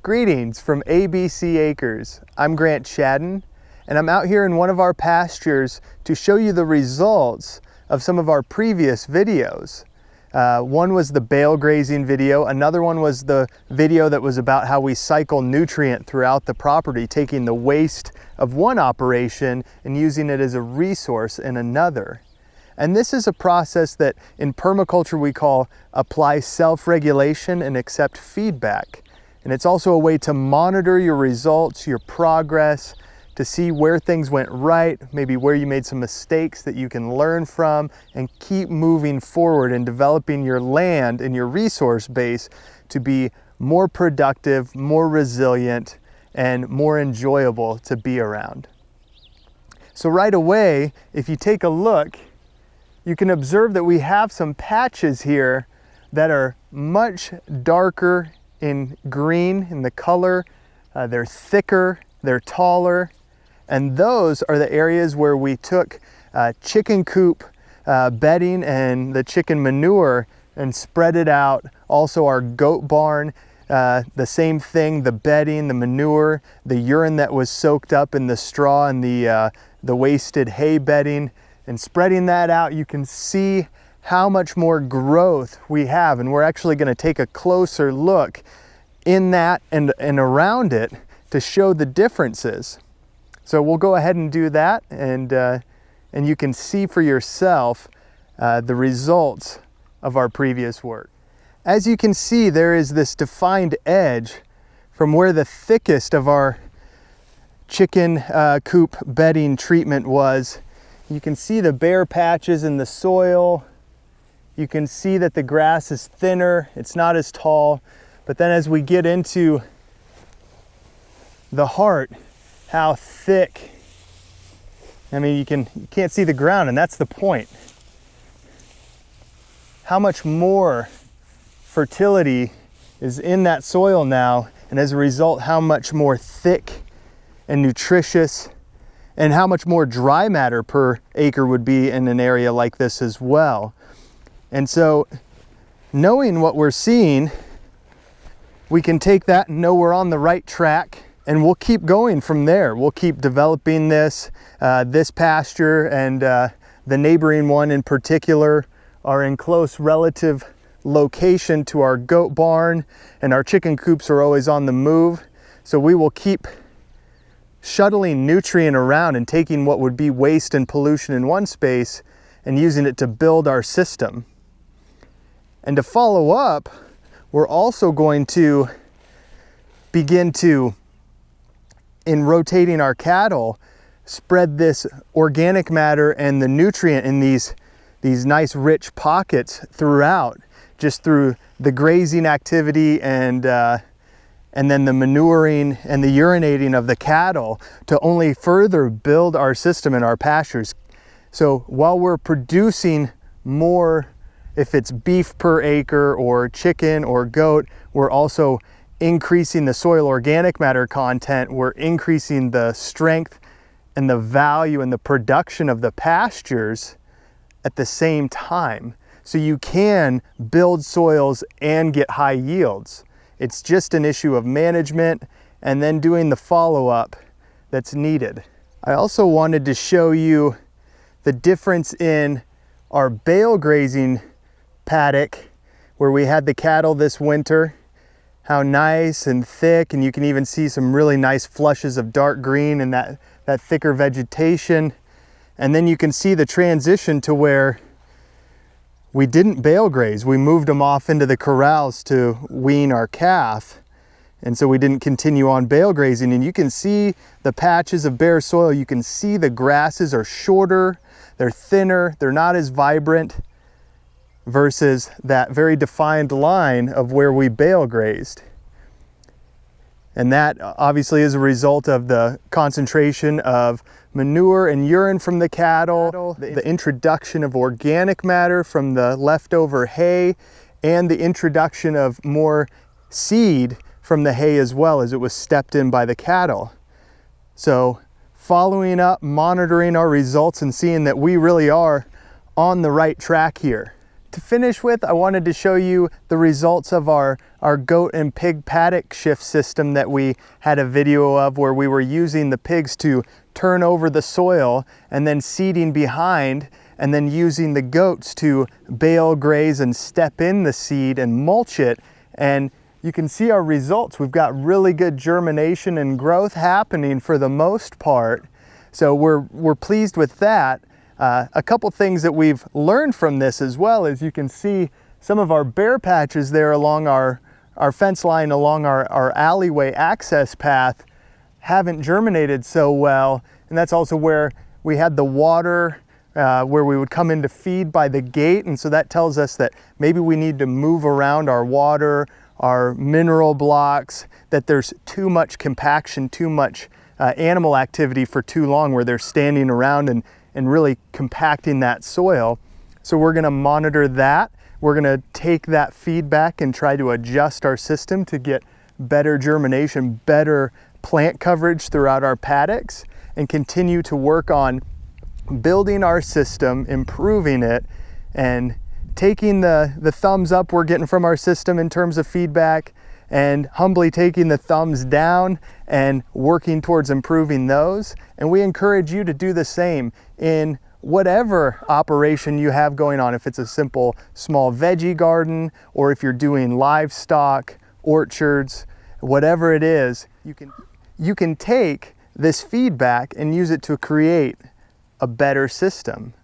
Greetings from ABC Acres. I'm Grant Shadden, and I'm out here in one of our pastures to show you the results of some of our previous videos. One was the bale grazing video, another one was the video that was about how we cycle nutrient throughout the property, taking the waste of one operation and using it as a resource in another. And this is a process that in permaculture we call apply self-regulation and accept feedback. And it's also a way to monitor your results, your progress, to see where things went right, maybe where you made some mistakes that you can learn from, and keep moving forward and developing your land and your resource base to be more productive, more resilient, and more enjoyable to be around. So right away, if you take a look, you can observe that we have some patches here that are much darker in green in the color. They're thicker, they're taller, and those are the areas where we took chicken coop bedding and the chicken manure and spread it out. Also our goat barn, the same thing, the bedding, the manure, the urine that was soaked up in the straw and the wasted hay bedding, and spreading that out, you can see how much more growth we have. And we're actually going to take a closer look in that and around it to show the differences. So we'll go ahead and do that, and you can see for yourself the results of our previous work. As you can see, there is this defined edge from where the thickest of our chicken coop bedding treatment was. You can see the bare patches in the soil. You can see that the grass is thinner, it's not as tall. But then as we get into the heart, how thick, I mean, you can't see the ground, and that's the point. How much more fertility is in that soil now, and as a result, how much more thick and nutritious, and how much more dry matter per acre would be in an area like this as well. And so, knowing what we're seeing, we can take that and know we're on the right track, and we'll keep going from there. We'll keep developing this pasture, and the neighboring one in particular are in close relative location to our goat barn, and our chicken coops are always on the move. So we will keep shuttling nutrient around and taking what would be waste and pollution in one space and using it to build our system. And to follow up, we're also going to begin to, in rotating our cattle, spread this organic matter and the nutrient in these nice rich pockets throughout, just through the grazing activity and then the manuring and the urinating of the cattle, to only further build our system in our pastures. So while we're producing more, if it's beef per acre or chicken or goat, we're also increasing the soil organic matter content, we're increasing the strength and the value and the production of the pastures at the same time. So you can build soils and get high yields. It's just an issue of management and then doing the follow-up that's needed. I also wanted to show you the difference in our bale grazing paddock where we had the cattle this winter, how nice and thick, and you can even see some really nice flushes of dark green and that thicker vegetation. And then you can see the transition to where we didn't bale graze. We moved them off into the corrals to wean our calf. And so we didn't continue on bale grazing. And you can see the patches of bare soil. You can see the grasses are shorter, they're thinner, they're not as vibrant versus that very defined line of where we bale grazed. And that obviously is a result of the concentration of manure and urine from the cattle, the introduction of organic matter from the leftover hay, and the introduction of more seed from the hay as well, as it was stepped in by the cattle. So following up, monitoring our results, and seeing that we really are on the right track here, to finish with, I wanted to show you the results of our goat and pig paddock shift system that we had a video of, where we were using the pigs to turn over the soil and then seeding behind, and then using the goats to bale, graze, and step in the seed and mulch it. And you can see our results. We've got really good germination and growth happening for the most part. So we're pleased with that. A couple things that we've learned from this as well is you can see some of our bare patches there along our fence line, along our alleyway access path, haven't germinated so well. And that's also where we had the water, where we would come in to feed by the gate. And so that tells us that maybe we need to move around our water, our mineral blocks, that there's too much compaction, too much animal activity for too long, where they're standing around and really compacting that soil. So we're gonna monitor that. We're gonna take that feedback and try to adjust our system to get better germination, better plant coverage throughout our paddocks, and continue to work on building our system, improving it, and taking the thumbs up we're getting from our system in terms of feedback, and humbly taking the thumbs down and working towards improving those. And we encourage you to do the same in whatever operation you have going on. If it's a simple small veggie garden, or if you're doing livestock, orchards, whatever it is, you can take this feedback and use it to create a better system,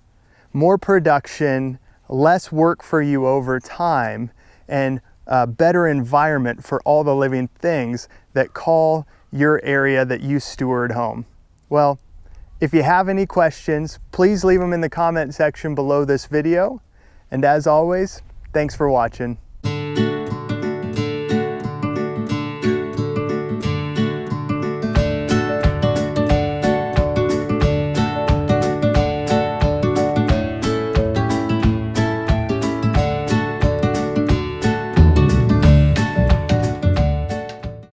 more production, less work for you over time, and a better environment for all the living things that call your area that you steward home. Well, if you have any questions, please leave them in the comment section below this video. And as always, thanks for watching.